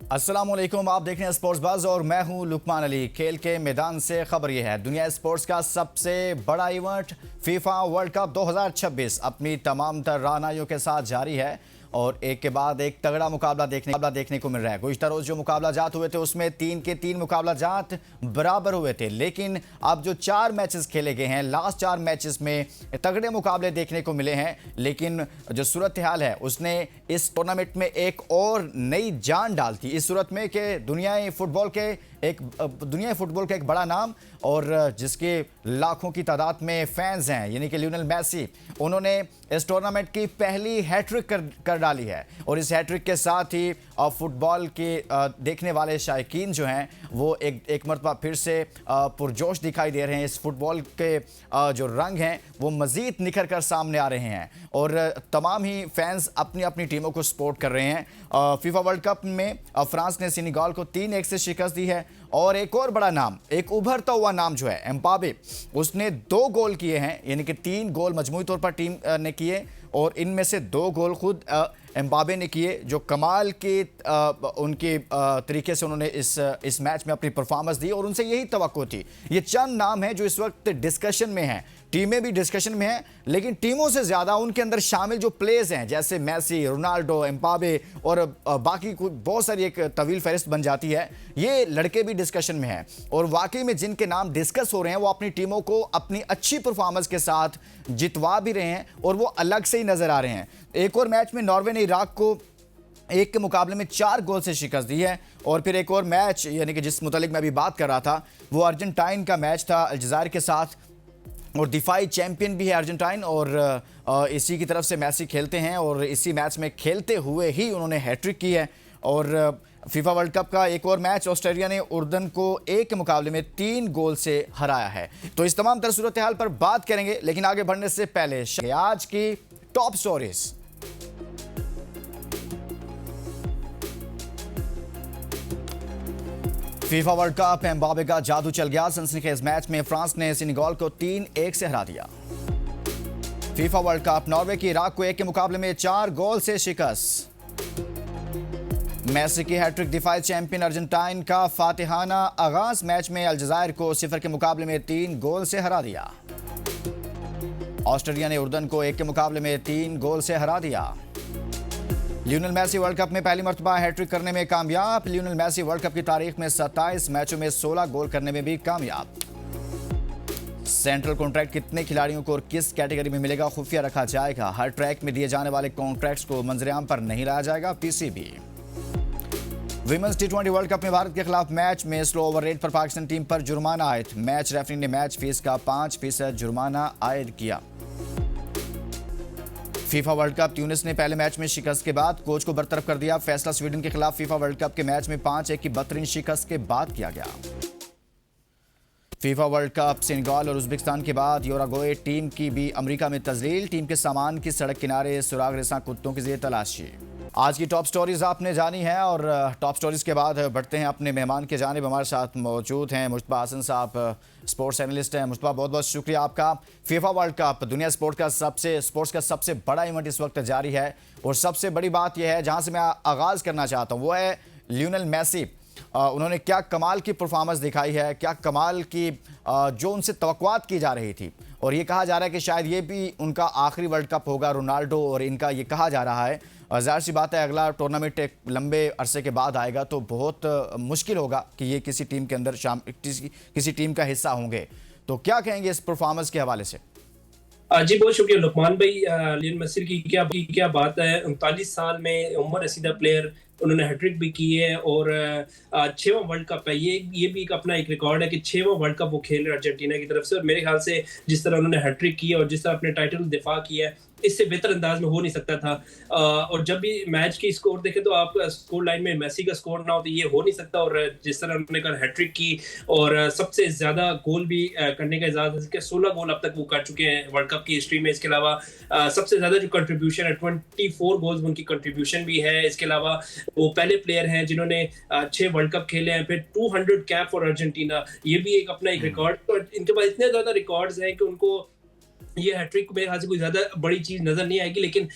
अस्सलामुअलैकुम, आप देख रहे हैं स्पोर्ट्स बज़ और मैं हूं लुकमान अली। खेल के मैदान से खबर यह है, दुनिया स्पोर्ट्स का सबसे बड़ा इवेंट फीफा वर्ल्ड कप 2026 अपनी तमाम तर राहनुमाइयों के साथ जारी है और एक के बाद एक तगड़ा मुकाबला देखने को मिल रहा है। गुज़िश्ता रोज जो मुकाबला जात हुए थे उसमें 3 के 3 मुकाबला जात बराबर हुए थे, लेकिन अब जो 4 मैचेस खेले गए हैं, लास्ट 4 मैचेस में तगड़े मुकाबले देखने को मिले हैं। लेकिन जो सूरत हाल है उसने इस टूर्नामेंट में एक और नई जान डालती, इस सूरत में कि दुनियाई फुटबॉल के एक बड़ा नाम और जिसके लाखों की तादाद में फैंस हैं, यानी कि लियोनेल मेसी, उन्होंने इस टूर्नामेंट की पहली हैट्रिक कर डाली है। और इस हैट्रिक के साथ ही फुटबॉल के देखने वाले शायकीन जो हैं वो एक मरतबा फिर से पुरजोश दिखाई दे रहे हैं। इस फुटबॉल के जो रंग हैं वो मज़ीद निखर कर सामने आ रहे हैं और तमाम ही फैंस अपनी अपनी टीमों को सपोर्ट कर रहे हैं। फीफा वर्ल्ड कप में फ्रांस ने सेनेगल को 3-1 से शिकस्त दी है और एक और बड़ा नाम, एक उभरता हुआ नाम जो है एम्बापे, उसने 2 गोल किए हैं, यानी कि 3 गोल मजमूई तौर पर टीम ने किए और इनमें से 2 गोल खुद एम्बापे ने किए, जो कमाल के उनके तरीके से उन्होंने इस मैच में अपनी परफॉर्मेंस दी और उनसे यही तवक्को थी। ये चंद नाम हैं जो इस वक्त डिस्कशन में हैं, टीमें भी डिस्कशन में हैं, लेकिन टीमों से ज़्यादा उनके अंदर शामिल जो प्लेयर्स हैं जैसे मेसी, रोनाल्डो, एम्बापे और बाकी बहुत सारी एक तवील फहरिस्त बन जाती है, ये लड़के भी डिस्कशन में हैं। और वाकई में जिनके नाम डिस्कस हो रहे हैं वो अपनी टीमों को अपनी अच्छी परफॉर्मेंस के साथ जितवा भी रहे हैं और वो अलग से ही नज़र आ रहे हैं। एक और मैच में नॉर्वे ने इराक को 1 के मुकाबले में 4 गोल से शिकस्त दी है और फिर एक और मैच, यानी कि जिस मुतालिक मैं अभी बात कर रहा था, वो अर्जेंटाइन का मैच था अलजायर के साथ और दिफाई चैंपियन भी है अर्जेंटाइन और इसी की तरफ से मेसी खेलते हैं और इसी मैच में खेलते हुए ही उन्होंने हैट्रिक की है। और फीफा वर्ल्ड कप का एक और मैच ऑस्ट्रेलिया ने उर्दन को 1 के मुकाबले में 3 गोल से हराया है। तो इस तमाम तरह सूरत हाल पर बात करेंगे, लेकिन आगे बढ़ने से पहले आज की top stories. FIFA world cup Mbappe का जादू चल गया, सनसनीखेज मैच में फ्रांस ने सेनेगल को 3-1 से हरा दिया। फीफा वर्ल्ड कप नॉर्वे की इराक को 1 के मुकाबले में 4 गोल से शिकस्त। मेसी की हैट्रिक, दिफाई चैंपियन अर्जेंटाइन का फातिहाना आगाज मैच में अलजायर को 0 के मुकाबले में 3 गोल से हरा दिया। ऑस्ट्रेलिया ने उर्दन को 1 के मुकाबले में 3 गोल से हरा दिया। लियोनेल मेसी वर्ल्ड कप में पहली मर्तबा हैट्रिक करने में कामयाब। लियोनेल मेसी वर्ल्ड कप की तारीख में 27 मैचों में 16 गोल करने में भी कामयाब। सेंट्रल कॉन्ट्रैक्ट कितने खिलाड़ियों को और किस कैटेगरी में मिलेगा, खुफिया रखा जाएगा। हर ट्रैक में दिए जाने वाले कॉन्ट्रैक्ट्स को मंजरेआम पर नहीं लाया जाएगा, पीसीबी। विमेंस टी20 वर्ल्ड कप में भारत के खिलाफ मैच में स्लो ओवर रेट पर पाकिस्तान टीम पर जुर्माना आयद। मैच रेफरी ने मैच फीस का 5% जुर्माना आयद किया। फीफा वर्ल्ड कप ट्यूनिस ने पहले मैच में शिकस्त के बाद कोच को बरतरफ कर दिया। फैसला स्वीडन के खिलाफ फीफा वर्ल्ड कप के मैच में 5-1 की बदतरीन शिकस्त के बाद किया गया। फीफा वर्ल्ड कप सेनेगल और उज्बेकिस्तान के बाद योरागोए टीम की भी अमेरिका में तजलील। टीम के सामान की सड़क किनारे सुराग रेसा कुत्तों की जेर तलाशी। आज की टॉप स्टोरीज आपने जानी है और टॉप स्टोरीज के बाद बढ़ते हैं अपने मेहमान के जानिब। हमारे साथ मौजूद हैं मुश्तबा हसन साहब, स्पोर्ट्स एनालिस्ट हैं। मुश्तबा, बहुत बहुत शुक्रिया आपका। फीफा वर्ल्ड कप दुनिया स्पोर्ट्स का सबसे बड़ा इवेंट इस वक्त जारी है और सबसे बड़ी बात यह है, जहां से मैं आगाज़ करना चाहता हूं, वो है लियोनेल मेसी। उन्होंने क्या कमाल की परफॉर्मेंस दिखाई है, क्या कमाल की जो उनसे तवक्कुआत की जा रही थी और ये कहा जा रहा है कि शायद ये भी उनका आखिरी वर्ल्ड कप होगा। रोनाल्डो और इनका ये कहा जा रहा है, ज़ाहिर सी बात है अगला टूर्नामेंट एक लंबे अरसे के बाद आएगा तो बहुत मुश्किल होगा कि ये किसी टीम के अंदर किसी टीम का हिस्सा होंगे। तो क्या कहेंगे इस परफॉर्मेंस के हवाले से? जी बहुत शुक्रिया लुकमान भाई। लियोनेल मेसी की क्या बात है। 39 साल में उम्र रसीदा प्लेयर, उन्होंने हैट्रिक भी की है और 6वां वर्ल्ड कप है। ये भी अपना एक रिकॉर्ड है कि 6वां वर्ल्ड कप वो खेल रहे अर्जेंटीना की तरफ से और मेरे ख्याल से जिस तरह उन्होंने हैट्रिक की है और जिस तरह अपने टाइटल दिफा किया है, इससे बेहतर अंदाज में हो नहीं सकता था। और जब भी मैच की स्कोर देखे तो आप स्कोर लाइन में मेसी का स्कोर ना हो तो ये हो नहीं सकता। और जिस तरह उन्होंने कल हैट्रिक की और सबसे ज्यादा गोल भी करने का इजाजत है, 16 गोल अब तक वो कर चुके हैं वर्ल्ड कप की हिस्ट्री में। इसके अलावा सबसे ज्यादा जो कंट्रीब्यूशन है 24 गोल्स उनकी कंट्रीब्यूशन भी है। इसके अलावा वो पहले प्लेयर हैं जिन्होंने 6 वर्ल्ड कप खेले हैं। फिर 200 कैप फॉर अर्जेंटीना, ये भी एक अपना एक रिकॉर्ड। तो इनके पास इतने ज्यादा रिकॉर्ड्स हैं कि उनको ये हैट्रिक मेरे ख्याल से कोई ज़्यादा बड़ी चीज़ नज़र नहीं आएगी, लेकिन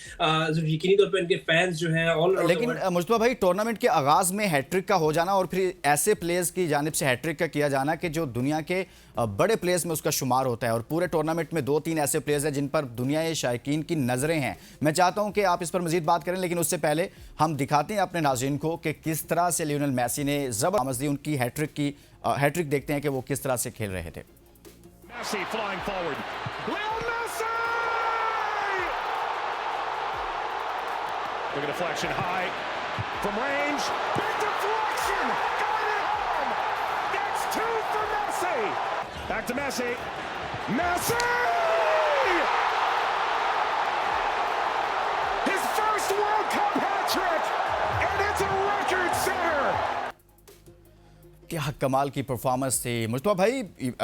यकीनी तौर पे इनके फैंस जो हैं ऑल अराउंड द लेकिन वर्ल्ड। मुस्तफा भाई, टूर्नामेंट के आगाज में हैट्रिक का हो जाना और फिर ऐसे प्लेयर्स की जानिब से हैट्रिक का किया जाना कि जो दुनिया के बड़े प्लेयर्स में उसका शुमार होता है, और पूरे टूर्नामेंट में 2-3 ऐसे प्लेयर्स हैं जिन पर दुनिया के शायकीन की नज़रें हैं। मैं चाहता हूं कि आप इस पर मजीद बात करें, लेकिन उससे पहले हम दिखाते हैं अपने नाज़रीन को कि किस तरह से लियोनेल मेसी ने ज़बरदस्त दी उनकी हैट्रिक देखते हैं कि वो किस तरह से खेल रहे थे। Messi flying forward. Lionel Messi! Look at deflection high from range. Big deflection! Got it home! That's two for Messi! Back to Messi. Messi! His first World Cup hat-trick! And it's a record setter! क्या कमाल की performance थी मुस्तफा भाई।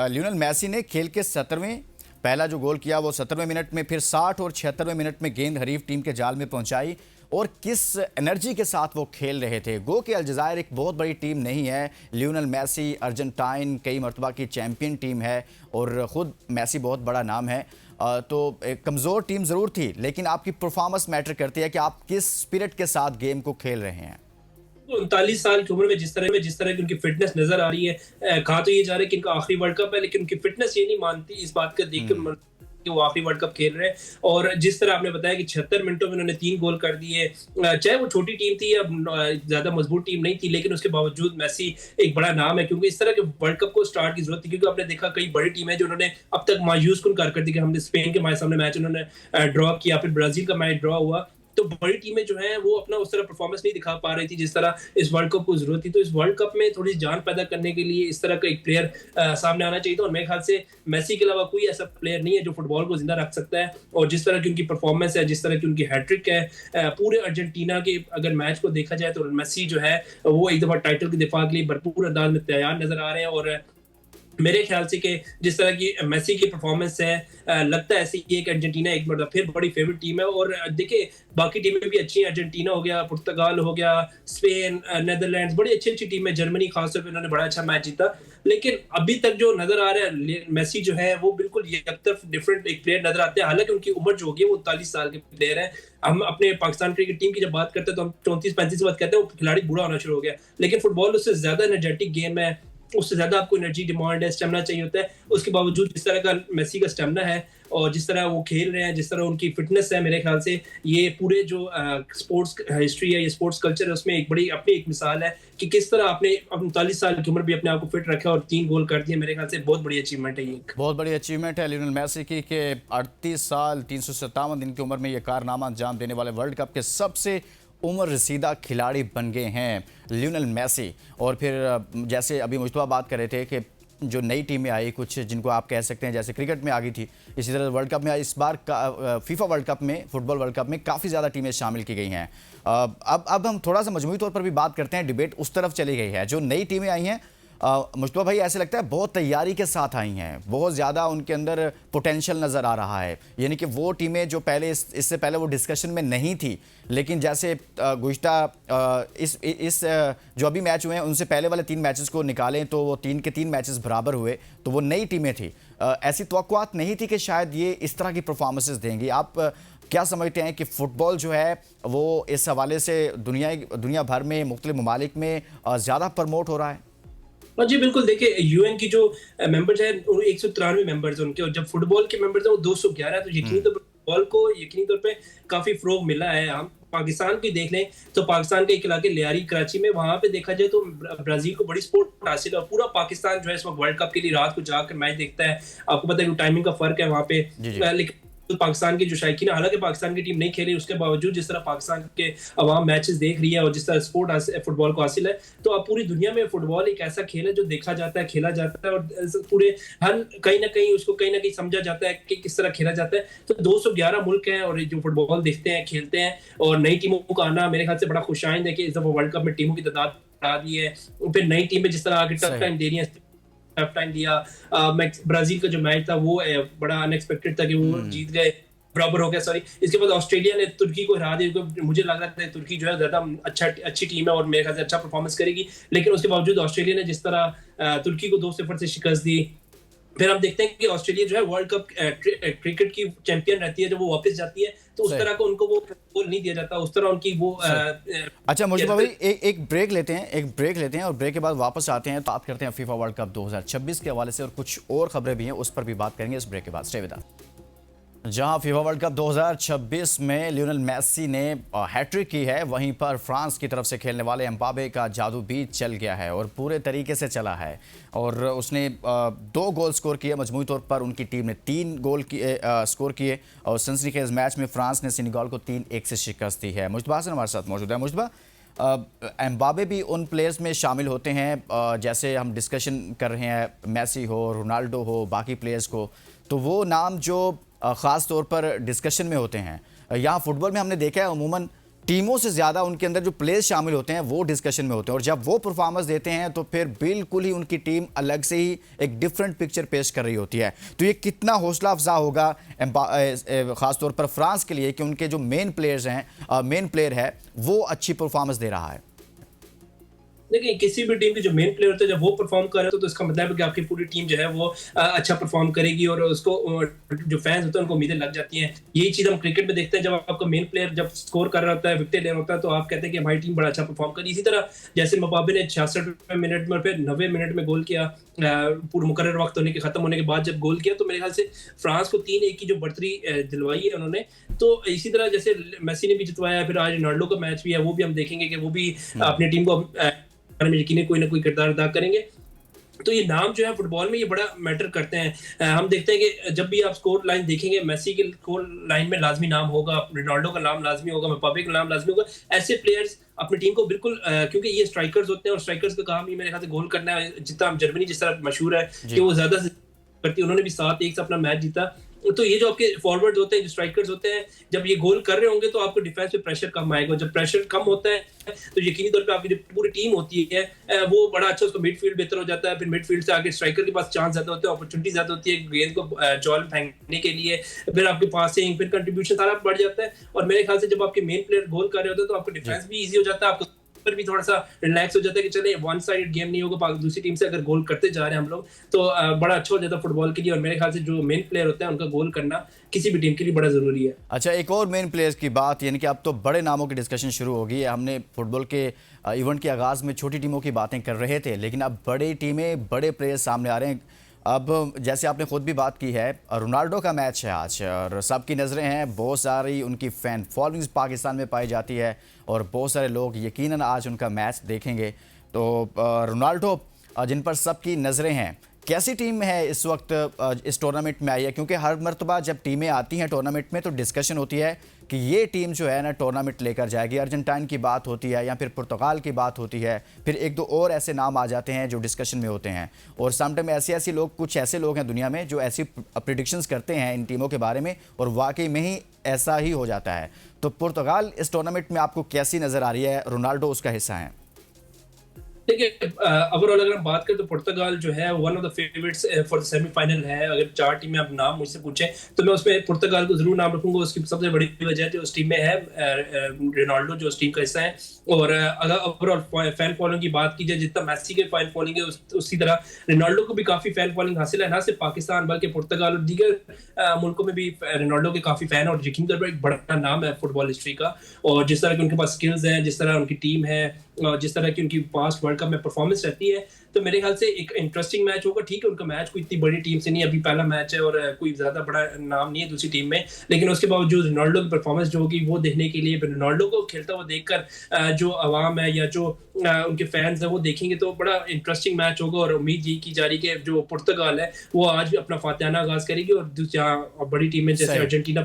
Lionel Messi ने खेल के 70वें पहला जो गोल किया वो 70वें मिनट में, फिर 60 और 76वें मिनट में गेंद हरीफ टीम के जाल में पहुंचाई, और किस एनर्जी के साथ वो खेल रहे थे। गो कि अलजायर एक बहुत बड़ी टीम नहीं है, लियोनेल मेसी अर्जेंटाइन कई मरतबा की चैंपियन टीम है और ख़ुद मेसी बहुत बड़ा नाम है, तो एक कमज़ोर टीम ज़रूर थी, लेकिन आपकी परफॉर्मेंस मैटर करती है कि आप किस स्पिरिट के साथ गेम को खेल रहे हैं। 39 साल की उम्र में जिस तरह की उनकी फिटनेस नजर आ रही है, कहा तो ये जा रहा है कि इनका आखिरी वर्ल्ड कप है, लेकिन उनकी फिटनेस ये नहीं मानती इस बात का देखकर कि वो आखिरी वर्ल्ड कप खेल रहे हैं। और जिस तरह आपने बताया कि 76 मिनटों में उन्होंने 3 गोल कर दिए, चाहे वो छोटी टीम थी या ज्यादा मजबूत टीम नहीं थी, लेकिन उसके बावजूद मेसी एक बड़ा नाम है, क्योंकि इस तरह के वर्ल्ड कप को स्टार्ट की जरूरत थी। क्योंकि आपने देखा कई बड़ी टीमें जो उन्होंने अब तक मायूस कुन कारकर्दगी कि हमने स्पेन के सामने मैच उन्होंने ड्रॉ किया, फिर ब्राजील का मैच ड्रॉ हुआ, तो बड़ी टीमें जो हैं वो अपना उस तरह परफॉर्मेंस नहीं दिखा पा रही थी जिस तरह इस वर्ल्ड कप को जरूरत थी। तो इस वर्ल्ड कप में थोड़ी जान पैदा करने के लिए इस तरह का एक प्लेयर सामने आना चाहिए था, और मेरे ख्याल से मेसी के अलावा कोई ऐसा प्लेयर नहीं है जो फुटबॉल को जिंदा रख सकता है। और जिस तरह की उनकी परफॉर्मेंस है, जिस तरह की उनकी हैट्रिक है, पूरे अर्जेंटीना के अगर मैच को देखा जाए तो मेसी जो है वो एक दफा टाइटल के दिफा के लिए भरपूर अंदाज में तैयार नजर आ रहे हैं। और मेरे ख्याल से कि जिस तरह की मेसी की परफॉर्मेंस है, लगता है ऐसे ही कि अर्जेंटीना एक बार फिर बड़ी फेवरेट टीम है। और देखिए बाकी टीमें भी अच्छी हैं, अर्जेंटीना हो गया, पुर्तगाल हो गया, स्पेन, नेदरलैंड्स, बड़ी अच्छी अच्छी टीम है, जर्मनी खासतौर पे उन्होंने बड़ा अच्छा मैच जीता। लेकिन अभी तक जो नजर आ रहा है मेसी जो है वो बिल्कुल एकतरफ डिफरेंट एक प्लेयर नजर आते हैं। हालांकि उनकी उम्र जो होगी वो 39 साल के प्लेयर है। हम अपने पाकिस्तान क्रिकेट टीम की जब बात करते हैं तो हम 34-35 की बात करते हैं, वो खिलाड़ी बूढ़ा होना शुरू हो गया। लेकिन फुटबॉल उससे ज्यादा एनर्जेटिक गेम है, उससे ज्यादा आपको एनर्जी डिमांड है, स्टेमिना चाहिए होता है। उसके बावजूद जिस तरह का मेसी का स्टेमिना है और जिस तरह वो खेल रहे हैं, जिस तरह उनकी फिटनेस है, मेरे ख्याल से ये पूरे जो स्पोर्ट्स हिस्ट्री है, ये स्पोर्ट्स कल्चर है, उसमें एक बड़ी अपनी एक मिसाल है कि किस तरह आपने 39 साल की उम्र भी अपने आप को फिट रखा और 3 गोल कर दिए। मेरे ख्याल से बहुत बड़ी अचीवमेंट है ये, बहुत बड़ी अचीवमेंट है लियोनेल मेसी की कि 38 साल 357 दिन की उम्र में ये कारनामा अंजाम देने वाले वर्ल्ड कप के सबसे उम्र रसीदा खिलाड़ी बन गए हैं लियोनेल मेसी। और फिर जैसे अभी मुस्तफा बात कर रहे थे कि जो नई टीमें आई, कुछ जिनको आप कह सकते हैं जैसे क्रिकेट में आ गई थी, इसी तरह वर्ल्ड कप में इस बार फीफा वर्ल्ड कप में, फुटबॉल वर्ल्ड कप में काफ़ी ज़्यादा टीमें शामिल की गई हैं। अब हम थोड़ा सा मजमूई तौर पर भी बात करते हैं, डिबेट उस तरफ चली गई है। जो नई टीमें आई हैं मुस्तफा भाई, ऐसे लगता है बहुत तैयारी के साथ आई हैं, बहुत ज़्यादा उनके अंदर पोटेंशियल नज़र आ रहा है। यानी कि वो टीमें जो पहले इससे पहले वो डिस्कशन में नहीं थी, लेकिन जैसे गुज़िश्ता इस जो अभी मैच हुए हैं उनसे पहले वाले 3 मैचेस को निकालें तो वो 3 के 3 मैचेस बराबर हुए, तो वो नई टीमें थी। ऐसी तवक्कुआत नहीं थी कि शायद ये इस तरह की परफॉर्मेंसेस देंगी। आप क्या समझते हैं कि फ़ुटबॉल जो है वो इस हवाले से दुनिया भर में मुख्तलिफ ममालिक में ज़्यादा प्रमोट हो रहा है? जी बिल्कुल। देखिए यूएन की जो मेंबर्स हैं 193 मेंबर्स उनके, और जब फुटबॉल के मेंबर्स हैं वो 211, तो यकीनी तौर पर फुटबॉल को यकीनी तौर पे काफी फरोग मिला है। हम पाकिस्तान की देख लें तो पाकिस्तान के एक इलाके लियारी कराची में, वहां पे देखा जाए तो ब्राजील को बड़ी सपोर्ट हासिल है, और पूरा पाकिस्तान जो है इस वक्त वर्ल्ड कप के लिए रात को जाकर मैच देखता है। आपको पता है कि टाइमिंग का फर्क है वहां पे, लेकिन तो पाकिस्तान की जो शायकीन, हालांकि पाकिस्तान की टीम नहीं खेली, उसके बावजूद जिस तरह पाकिस्तान के अवाम मैचेस देख रही है और जिस तरह स्पोर्ट फुटबॉल को हासिल है, तो अब पूरी दुनिया में फुटबॉल एक ऐसा खेल है जो देखा जाता है, खेला जाता है, और पूरे हर कहीं ना कहीं उसको कहीं ना कहीं समझा जाता है कि किस तरह खेला जाता है। तो 211 मुल्क हैं और जो फुटबॉल देखते हैं, खेलते हैं, और नई टीमों का आना मेरे ख्याल से बड़ा खुशाइंद है कि इस दफा वर्ल्ड कप में टीमों की तादाद बढ़ा दी है। फिर नई टीमें जिस तरह आगे टफ टाइम दे रही है, टफ टाइम दिया। ब्राजील का जो मैच था वो बड़ा अनएक्सपेक्टेड था कि वो जीत गए, बराबर हो गया, सॉरी। इसके बाद ऑस्ट्रेलिया ने तुर्की को हरा दिया। मुझे लग रहा था तुर्की जो है ज्यादा अच्छी टीम है और मेरे ख्याल से अच्छा परफॉर्मेंस करेगी, लेकिन उसके बावजूद ऑस्ट्रेलिया ने जिस तरह तुर्की को 2-0 से शिकस्त दी, फिर हम देखते हैं कि ऑस्ट्रेलिया जो है वर्ल्ड कप क्रिकेट की चैंपियन रहती है, जब वो वापस जाती है तो उस तरह का उनको वो गोल नहीं दिया जाता, उस तरह उनकी वो अच्छा मुझतबा भाई एक ब्रेक लेते हैं और ब्रेक के बाद वापस आते हैं, तो बात करते हैं फीफा वर्ल्ड कप 2026 के हवाले से और कुछ और खबरें भी हैं, उस पर भी बात करेंगे इस ब्रेक के बाद। Stay with us. जहां फीफा वर्ल्ड कप 2026 में लियोनेल मेसी ने हैट्रिक की है, वहीं पर फ्रांस की तरफ से खेलने वाले एम्बापे का जादू भी चल गया है और पूरे तरीके से चला है और उसने 2 गोल स्कोर किए। मजमूई तौर पर उनकी टीम ने 3 गोल स्कोर किए और सनसनीखेज मैच में फ्रांस ने सेनेगल को 3-1 से शिकस्त दी है। मुजतबा हसन हमारे साथ मौजूद है। मुजतबा, एम्बापे भी उन प्लेयर्स में शामिल होते हैं, जैसे हम डिस्कशन कर रहे हैं, मेसी हो, रोनाल्डो हो, बाकी प्लेयर्स को, तो वो नाम जो ख़ास तौर पर डिस्कशन में होते हैं। यहाँ फुटबॉल में हमने देखा है अमूमन टीमों से ज़्यादा उनके अंदर जो प्लेयर्स शामिल होते हैं वो डिस्कशन में होते हैं और जब वो परफॉर्मेंस देते हैं तो फिर बिल्कुल ही उनकी टीम अलग से ही एक डिफरेंट पिक्चर पेश कर रही होती है। तो ये कितना हौसला अफजा होगा ख़ास तौर पर फ्रांस के लिए कि उनके जो मेन प्लेयर है वो अच्छी परफॉर्मेंस दे रहा है। देखिए, किसी भी टीम के जो मेन प्लेयर होते हैं जब वो परफॉर्म कर रहे हो तो इसका मतलब है कि आपकी पूरी टीम जो है वो अच्छा परफॉर्म करेगी और उसको जो फैंस होते हैं उनको उम्मीदें लग जाती हैं। यही चीज हम क्रिकेट में देखते हैं, जब आपका मेन प्लेयर जब स्कोर कर रहा होता है, विकेट ले रहा होता है, तो आप कहते हैं कि हमारी टीम बड़ा अच्छा परफॉर्म करी। इसी तरह जैसे मबाबे ने 66वें मिनट में फिर 90 मिनट में गोल किया, पूरा मुकर्रर वक्त खत्म होने के बाद जब गोल किया, तो मेरे ख्याल से फ्रांस को 3-1 की जो बढ़तरी दिलवाई है उन्होंने। तो इसी तरह जैसे मेसी ने भी जितवाया, फिर आज रोनाल्डो का मैच भी है, वो भी हम देखेंगे कि वो भी अपनी टीम को में यकीन कोई ना कोई किरदार अदा करेंगे। तो ये नाम जो है फुटबॉल में ये बड़ा मैटर करते हैं। हम देखते हैं कि जब भी आप स्कोर लाइन देखेंगे, मेसी के स्कोर लाइन में लाजमी नाम होगा, रोनाल्डो का नाम लाजमी होगा, मबापे का नाम लाजमी होगा। ऐसे प्लेयर्स अपनी टीम को बिल्कुल, क्योंकि ये स्ट्राइकर्स होते हैं और स्ट्राइकर्स का काम ही मेरे ख्याल से गोल करना है। जितना जर्मनी जिस तरह मशहूर है कि वो ज्यादा से करती है, उन्होंने भी 7-1 से अपना मैच जीता। तो ये जो आपके फॉरवर्ड होते हैं, जो स्ट्राइकर्स होते हैं, जब ये गोल कर रहे होंगे तो आपको डिफेंस पे प्रेशर कम आएगा। जब प्रेशर कम होता है तो यकीनी तौर पे आपकी जो पूरी टीम होती है वो बड़ा अच्छा, उसको मिडफील्ड बेहतर हो जाता है। फिर मिडफील्ड से आगे स्ट्राइकर के पास चांस ज्यादा होते हैं, अपॉर्चुनिटी ज्यादा होती है गेंद को जॉल फेंकने के लिए, फिर आपके पासिंग, फिर कंट्रीब्यूशन सारा बढ़ जाता है। और मेरे ख्याल से जब आपके मेन प्लेयर गोल कर रहे होते हैं तो आपको डिफेंस भी ईजी हो जाता है, आपको पर भी थोड़ा सा रिलैक्स हो जाता है कि चले वन साइड गेम नहीं होगा, दूसरी टीम से अगर गोल करते जा रहे हैं हम लोग तो बड़ा अच्छा हो जाता है फुटबॉल के लिए। और मेरे ख्याल से जो मेन प्लेयर होता है उनका गोल करना किसी भी टीम के लिए बड़ा जरूरी है। अच्छा, एक और मेन प्लेयर्स की बात, यानी कि अब तो बड़े नामों की डिस्कशन शुरू हो गई है। हमने फुटबॉल के इवेंट के आगाज़ में छोटी टीमों की बातें कर रहे थे, लेकिन अब बड़ी टीमें, बड़े प्लेयर्स सामने आ रहे हैं। अब जैसे आपने खुद भी बात की है, रोनाल्डो का मैच है आज और सबकी नज़रें हैं, बहुत सारी उनकी फ़ैन फॉलोइंग्स पाकिस्तान में पाई जाती है और बहुत सारे लोग यकीनन आज उनका मैच देखेंगे। तो रोनाल्डो जिन पर सबकी नज़रें हैं, कैसी टीम है इस वक्त इस टूर्नामेंट में आई है? क्योंकि हर मरतबा जब टीमें आती हैं टूर्नामेंट में तो डिस्कशन होती है कि ये टीम जो है ना टूर्नामेंट लेकर जाएगी। अर्जेंटाइन की बात होती है या फिर पुर्तगाल की बात होती है, फिर एक दो और ऐसे नाम आ जाते हैं जो डिस्कशन में होते हैं। और समटाइम ऐसे लोग, कुछ ऐसे लोग हैं दुनिया में जो ऐसी प्रिडिक्शंस करते हैं इन टीमों के बारे में और वाकई में ही ऐसा ही हो जाता है। तो पुर्तगाल इस टूर्नामेंट में आपको कैसी नज़र आ रही है? रोनाल्डो उसका हिस्सा है। देखिए, ओवरऑल अगर हम बात करें तो पुर्तगाल जो है one of the favourites for the semifinal है। अगर 4 टीमें आप नाम मुझसे पूछें तो मैं उसमें पुर्तगाल को जरूर नाम रखूंगा। उसकी सबसे बड़ी वजह है उस टीम में है रोनाल्डो, जो उस टीम का हिस्सा है। और अगर ओवरऑल फैन फॉलोइंग की बात की जाए, जितना मेसी के फैन फॉलोइंग है उसी तरह रोनाल्डो को भी काफी फैन फॉलोइंग हासिल है, ना सिर्फ पाकिस्तान बल्कि पुर्तगाल और दीगर मुल्कों में भी रोनाल्डो के काफी फैन और यकीन तौर पर एक बड़ा नाम है फुटबॉल हिस्ट्री का। और जिस तरह की उनके पास स्किल्स हैं, जिस तरह उनकी टीम है, जिस तरह की उनकी पास्ट वर्ल्ड कप में परफॉर्मेंस रहती है, तो मेरे ख्याल से एक इंटरेस्टिंग मैच होगा। ठीक है, उनका मैच कोई इतनी बड़ी टीम से नहीं, अभी पहला मैच है और कोई ज्यादा बड़ा नाम नहीं है दूसरी टीम में, लेकिन उसके बावजूद रोनाल्डो की परफॉर्मेंस जो होगी वो देखने के लिए, रोनाल्डो को खेलता हुआ देखकर जो आवाम है या जो उनके फैंस है वो देखेंगे तो बड़ा इंटरेस्टिंग मैच होगा। और उम्मीद ये की जा रही है कि जो पुर्तगाल है वो आज भी अपना फातिहाना आगाज करेगी और जहाँ बड़ी टीमें जैसे अर्जेंटीना,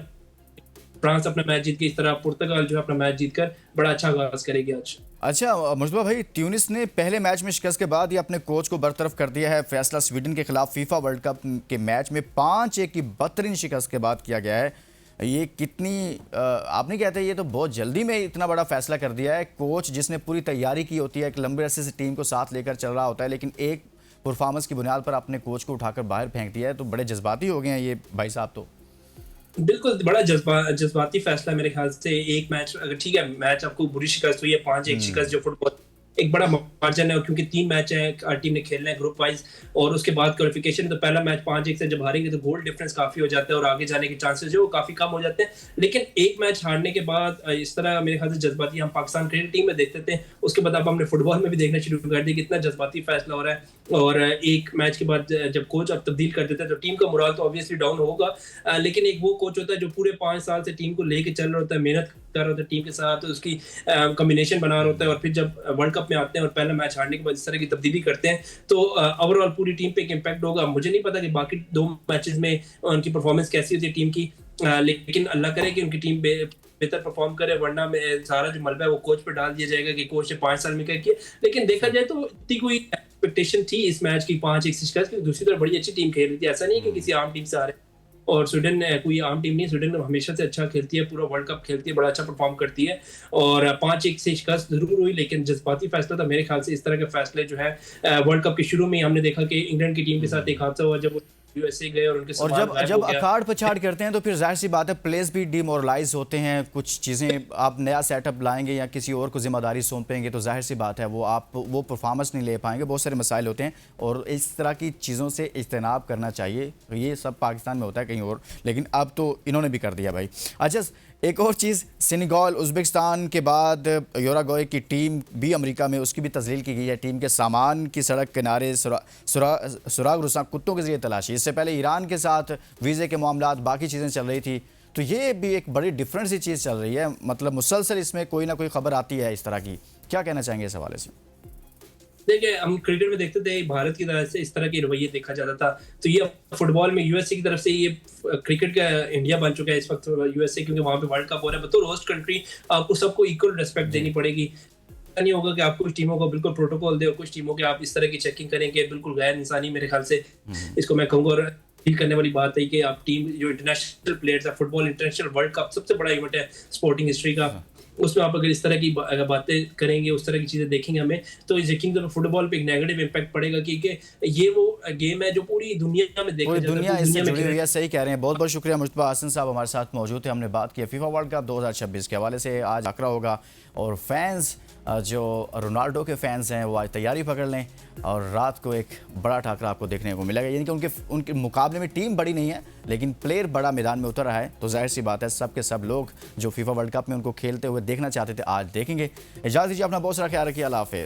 फ्रांस अपना मैच जीत के, इस तरह पुर्तगाल जो है अपना मैच जीतकर बड़ा अच्छा आगाज करेगी आज। अच्छा मुजतबा भाई, ट्यूनिस ने पहले मैच में शिकस्त के बाद ही अपने कोच को बरतरफ कर दिया है। फैसला स्वीडन के खिलाफ फीफा वर्ल्ड कप के मैच में 5-1 की बदतरीन शिकस्त के बाद किया गया है। ये कितनी आपने कहते हैं ये तो बहुत जल्दी में इतना बड़ा फैसला कर दिया है। कोच जिसने पूरी तैयारी की होती है, एक लंबे अरसे से टीम को साथ लेकर चल रहा होता है, लेकिन एक परफॉर्मेंस की बुनियाद पर अपने कोच को उठाकर बाहर फेंक दिया है, तो बड़े जज्बाती हो गए हैं ये भाई साहब। तो बिल्कुल बड़ा जज्बाती फैसला मेरे ख्याल से। एक मैच, अगर ठीक है मैच आपको बुरी शिकस्त हुई है, 5-1 शिकस्त जो फुटबॉल एक बड़ा मार्जिन है, क्योंकि 3 मैच है हर टीम ने खेलना है ग्रुप वाइज, और उसके बाद क्वालिफिकेशन। तो पहला मैच 5-1 से जब हारेंगे तो गोल डिफरेंस काफी हो जाता है और आगे जाने के चांसेस जो काफी कम हो जाते हैं। लेकिन एक मैच हारने के बाद इस तरह मेरे ख्याल से जज्बाती हम पाकिस्तान क्रिकेट टीम में देखते थे, उसके बाद अब हमने फुटबॉल में भी देखना शुरू कर दिया कितना जज्बाती फैसला हो रहा है। और एक मैच के बाद जब कोच अब तब्दील कर देता है तो टीम का मोराल तो ऑब्वियसली डाउन होगा, लेकिन एक वो कोच होता है जो पूरे 5 साल से टीम को लेके चल रहा होता है, मेहनत कर रहा होता है टीम के साथ, तो उसकी कॉम्बिनेशन बना रहा होता है, और फिर जब वर्ल्ड कप में आते हैं और पहला मैच हारने के बाद इस तरह की तब्दीली करते हैं तो ओवरऑल पूरी टीम पे एक इम्पैक्ट होगा। मुझे नहीं पता कि बाकी 2 मैचेस में उनकी परफॉर्मेंस कैसी होती है टीम की, लेकिन अल्लाह करे कि उनकी टीम बेहतर परफॉर्म करे, वरना सारा जो मलबा है वो कोच पे डाल दिया जाएगा कि कोच ने 5 साल में क्या किया। लेकिन देखा जाए तो इतनी कोई एक्सपेक्टेशन थी इस मैच की 5-1 से शिकस्त की, दूसरी तरफ बड़ी अच्छी टीम खेल रही थी, ऐसा नहीं कि किसी आम टीम से हारे। और स्वीडन कोई आम टीम नहीं, स्वीडन हमेशा से अच्छा खेलती है, पूरा वर्ल्ड कप खेलती है, बड़ा अच्छा परफॉर्म करती है। और 5-1 से शिकस्त जरूर हुई, लेकिन जज्बाती फैसला था मेरे ख्याल से। इस तरह के फैसले जो है वर्ल्ड कप के शुरू में हमने देखा कि इंग्लैंड की टीम के साथ एक हादसा हुआ जब यूएसए गए और उनके और जब अखाड़ पछाड़ करते हैं तो फिर जाहिर सी बात है प्लेयर्स भी डिमोरलाइज होते हैं। कुछ चीज़ें आप नया सेटअप लाएंगे या किसी और को जिम्मेदारी सौंपेंगे तो जाहिर सी बात है वो परफॉर्मेंस नहीं ले पाएंगे, बहुत सारे मसाइल होते हैं और इस तरह की चीज़ों से इज्तनाब करना चाहिए। ये सब पाकिस्तान में होता है कहीं और, लेकिन अब तो इन्होंने भी कर दिया भाई। अच्छा, एक और चीज़, सेनेगल उज़्बेकिस्तान के बाद यूरुग्वे की टीम भी अमेरिका में उसकी भी तस्लील की गई है। टीम के सामान की सड़क किनारे सुराग रुसा कुत्तों के जरिए तलाशी। इससे पहले ईरान के साथ वीज़े के मामलात बाकी चीज़ें चल रही थी, तो ये भी एक बड़ी डिफरेंट सी चीज़ चल रही है। मतलब मुसलसल इसमें कोई ना कोई खबर आती है इस तरह की। क्या कहना चाहेंगे इस हवाले से? देखिए, हम क्रिकेट में देखते थे भारत की तरफ से इस तरह के रवैये देखा जाता था, तो ये फुटबॉल में यूएसए की तरफ से ये क्रिकेट का इंडिया बन चुका है इस वक्त यूएसए, क्योंकि वहां पे वर्ल्ड कप हो रहा है। तो होस्ट कंट्री आपको सबको इक्वल रिस्पेक्ट देनी पड़ेगी। नहीं होगा कि आप कुछ टीमों को बिल्कुल प्रोटोकॉल दे और कुछ टीमों के आप इस तरह की चेकिंग करेंगे, बिल्कुल गैर इंसानी मेरे ख्याल से इसको मैं कहूँगा। और डील करने वाली बात है कि आप टीम जो इंटरनेशनल प्लेयर्स है, फुटबॉल इंटरनेशनल वर्ल्ड कप सबसे बड़ा इवेंट है स्पोर्टिंग हिस्ट्री का, उसमें आप अगर इस तरह की बातें करेंगे, उस तरह की चीजें देखेंगे हमें, तो यकीन करो फुटबॉल पे एक नेगेटिव इम्पैक्ट पड़ेगा, क्योंकि ये वो गेम है जो पूरी दुनिया में देखा जाता है, दुनिया इससे जुड़ी हुई है। सही कह रहे हैं। बहुत बहुत शुक्रिया मुश्तबा हसन साहब हमारे साथ मौजूद थे। हमने बात की फीफा वर्ल्ड कप 2026 के हवाले से। आज आकरा होगा और फैंस जो रोनाल्डो के फैंस हैं वो आज तैयारी पकड़ लें और रात को एक बड़ा ठाकरा आपको देखने को मिलेगा। यानी कि उनके मुकाबले में टीम बड़ी नहीं है, लेकिन प्लेयर बड़ा मैदान में उतर रहा है, तो जाहिर सी बात है सब के सब लोग जो फीफा वर्ल्ड कप में उनको खेलते हुए देखना चाहते थे आज देखेंगे। इजाज़त दीजिए, अपना बहुत सारा ख्याल रखिए। अल्लाह हाफ़िज़।